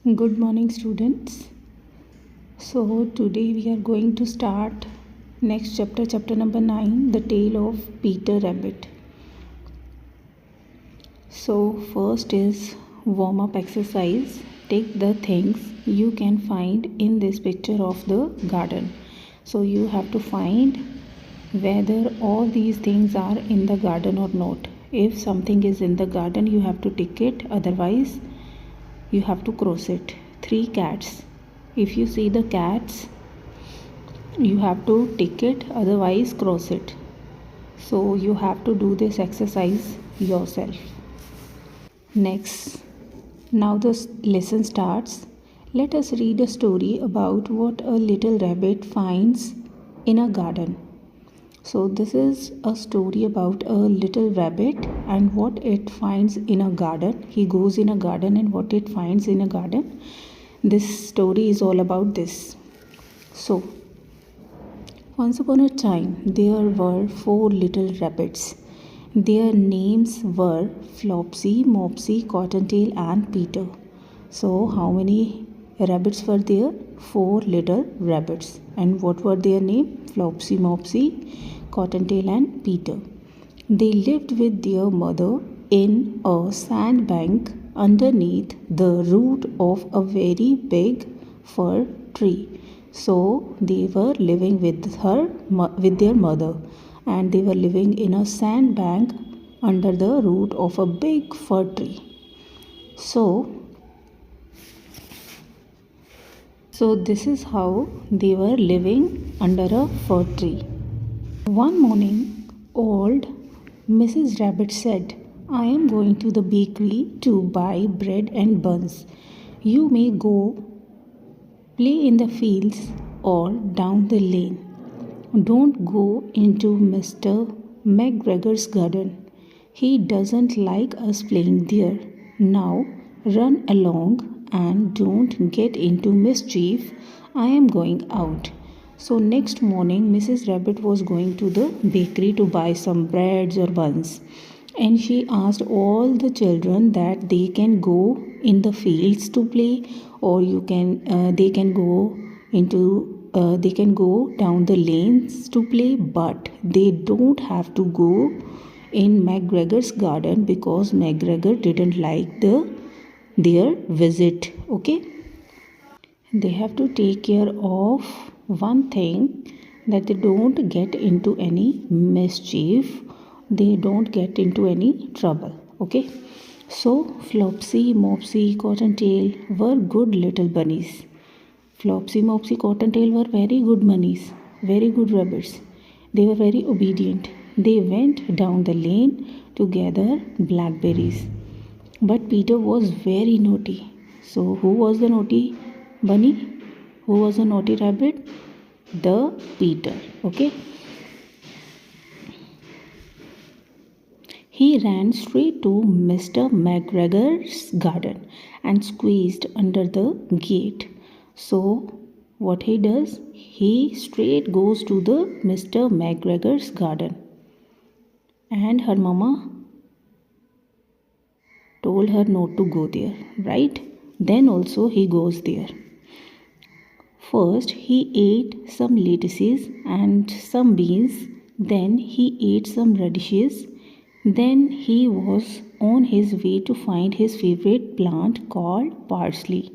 Good morning, students. So, today we are going to start next chapter, chapter number 9, The Tale of Peter Rabbit. So, first is warm up exercise. Take the things you can find in this picture of the garden. So, you have to find whether all these things are in the garden or not. If something is in the garden, you have to tick it, otherwise, you have to cross it. 3 cats. If you see the cats, you have to tick it, otherwise cross it. So you have to do this exercise yourself. Next, now the lesson starts. Let us read a story about what a little rabbit finds in a garden. So this is a story about a little rabbit and what it finds in a garden. He goes in a garden and what it finds in a garden. This story is all about this. So, once upon a time, there were 4 little rabbits. Their names were Flopsy, Mopsy, Cottontail, and Peter. So, how many rabbits were there? 4 little rabbits. And what were their names? Flopsy, Mopsy, Cottontail, and Peter. They lived with their mother in a sandbank underneath the root of a very big fir tree. So they were living with their mother, and they were living in a sandbank under the root of a big fir tree. So this is how they were living under a fir tree. One morning, old Mrs. Rabbit said, I am going to the bakery to buy bread and buns. You may go play in the fields or down the lane. Don't go into Mr. McGregor's garden. He doesn't like us playing there. Now run along and don't get into mischief. I am going out. So next morning, Mrs. Rabbit was going to the bakery to buy some breads or buns. And she asked all the children that they can go in the fields to play, or they can go down the lanes to play, but they don't have to go in McGregor's garden because McGregor didn't like their visit. Okay, they have to take care of one thing, that they don't get into any mischief, they don't get into any trouble. Okay, so Flopsy, Mopsy, Cottontail were good little bunnies. Flopsy, Mopsy, Cottontail were very good bunnies, very good rabbits. They were very obedient. They went down the lane to gather blackberries. But Peter was very naughty. So who was the naughty bunny? Who was the naughty rabbit? The Peter. Okay. He ran straight to Mr. McGregor's garden and squeezed under the gate. So what he does? He straight goes to the Mr. McGregor's garden. And her mama told her not to go there, right? Then also he goes there. First, he ate some lettuces and some beans. Then he ate some radishes. Then he was on his way to find his favorite plant called parsley.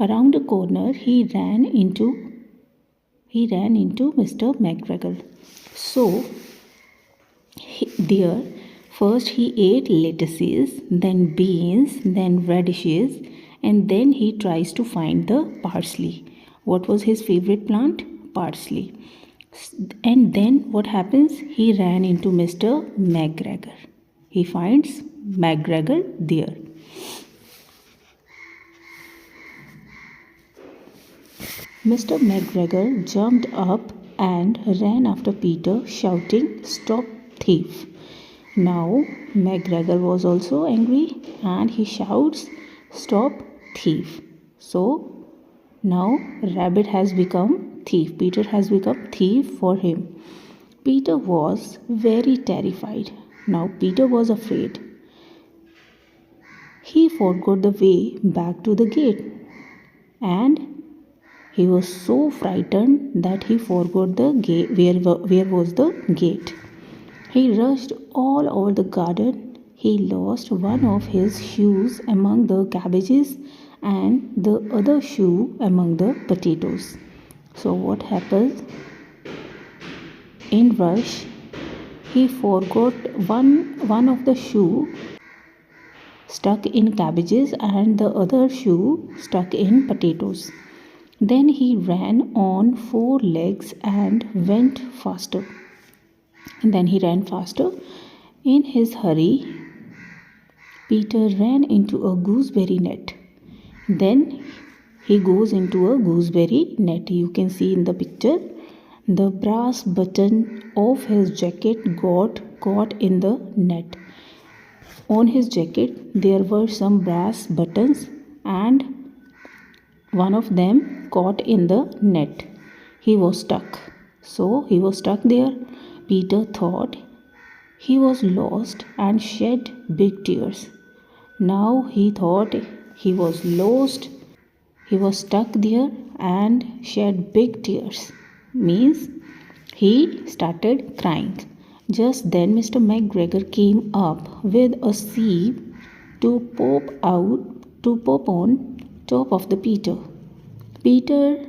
Around the corner, he ran into Mr. McGregor. So, there, first he ate lettuces, then beans, then radishes, and then he tries to find the parsley. What was his favorite plant? Parsley. And then what happens? He ran into Mr. McGregor. He finds McGregor there. Mr. McGregor jumped up and ran after Peter, shouting, Stop, thief! Now McGregor was also angry and he shouts, Stop, thief! So now rabbit has become thief. Peter has become thief for him. Peter was very terrified. Now Peter was afraid. He forgot the way back to the gate. and he was so frightened that he forgot the gate. Where was the gate? He rushed all over the garden. He lost one of his shoes among the cabbages and the other shoe among the potatoes. So what happens? In rush, he forgot one of the shoe stuck in cabbages and the other shoe stuck in potatoes. Then he ran on four legs and went faster. And then he ran faster. In his hurry, Peter ran into a gooseberry net. Then he goes into a gooseberry net. You can see in the picture the brass button of his jacket got caught in the net. On his jacket there were some brass buttons and one of them caught in the net. He was stuck. So he was stuck there. Peter thought he was lost and shed big tears. Now he thought he was lost. He was stuck there and shed big tears. Means he started crying. Just then Mr. McGregor came up with a sieve to pop on top of the Peter. Peter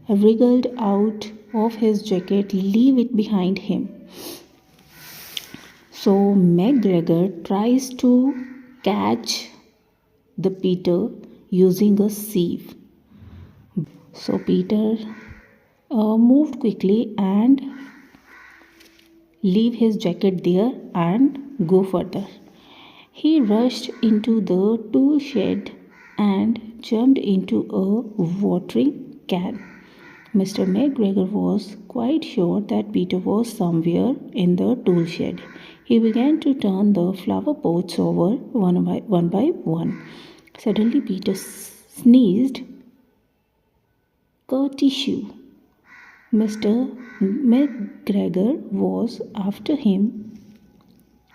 wriggled out of his jacket, leave it behind him. So McGregor tries to catch the Peter using a sieve. So Peter moved quickly and leave his jacket there and go further. He rushed into the tool shed and jumped into a watering can. Mr. McGregor was quite sure that Peter was somewhere in the tool shed. He began to turn the flower pots over one by one. Suddenly Peter sneezed. Kertissue! Mr. McGregor was after him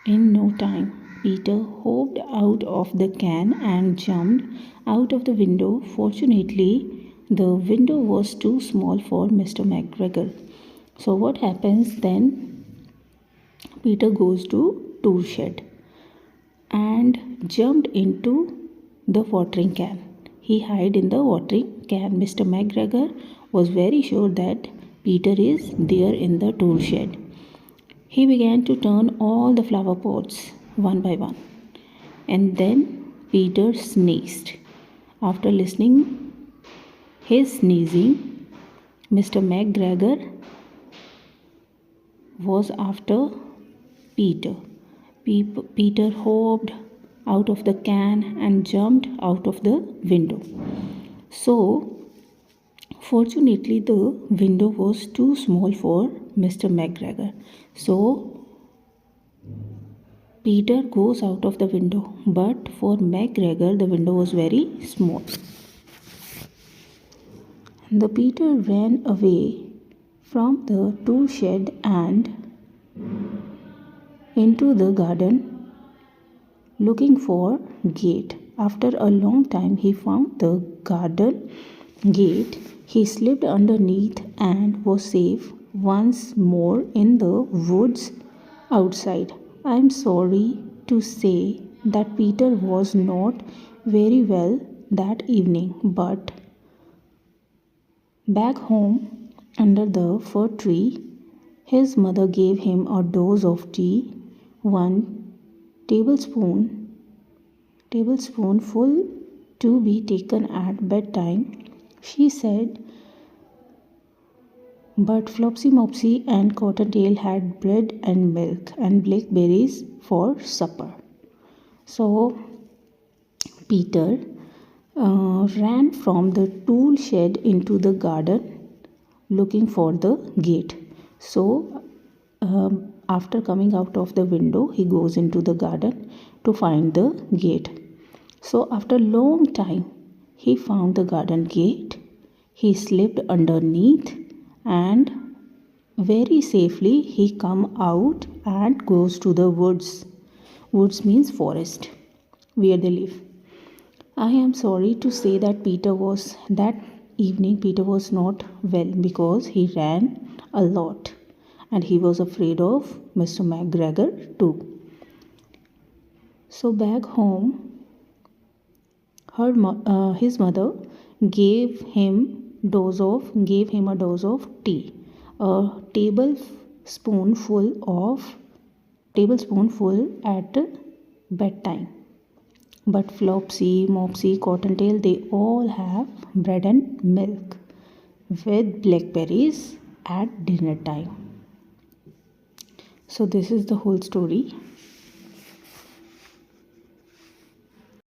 in no time. Peter hopped out of the can and jumped out of the window. Fortunately, the window was too small for Mr. McGregor. So what happens then? Peter goes to tool shed and jumped into the watering can. He hid in the watering can. Mr. McGregor was very sure that Peter is there in the tool shed. He began to turn all the flower pots one by one. And then Peter sneezed. After listening his sneezing, Mr. McGregor was after Peter. Peter hopped out of the can and jumped out of the window. So, fortunately, the window was too small for Mr. McGregor. So, Peter goes out of the window, but for McGregor, the window was very small. The Peter ran away from the tool shed and into the garden looking for gate. After a long time he found the garden gate. He slipped underneath and was safe once more in the woods outside. I am sorry to say that Peter was not very well that evening, but back home under the fir tree, his mother gave him a dose of tea, one tablespoonful to be taken at bedtime. She said, but Flopsy Mopsy and Cottontail had bread and milk and blackberries for supper. So Peter ran from the tool shed into the garden looking for the gate. So after coming out of the window, he goes into the garden to find the gate. So after long time, he found the garden gate. He slipped underneath and very safely he come out and goes to the woods. Woods means forest, where they live. I am sorry to say that that evening Peter was not well because he ran a lot and he was afraid of Mr. McGregor too. So back home, his mother gave him a dose of tea, a tablespoonful at bedtime. But Flopsy, Mopsy, Cottontail, they all have bread and milk with blackberries at dinner time. So this is the whole story.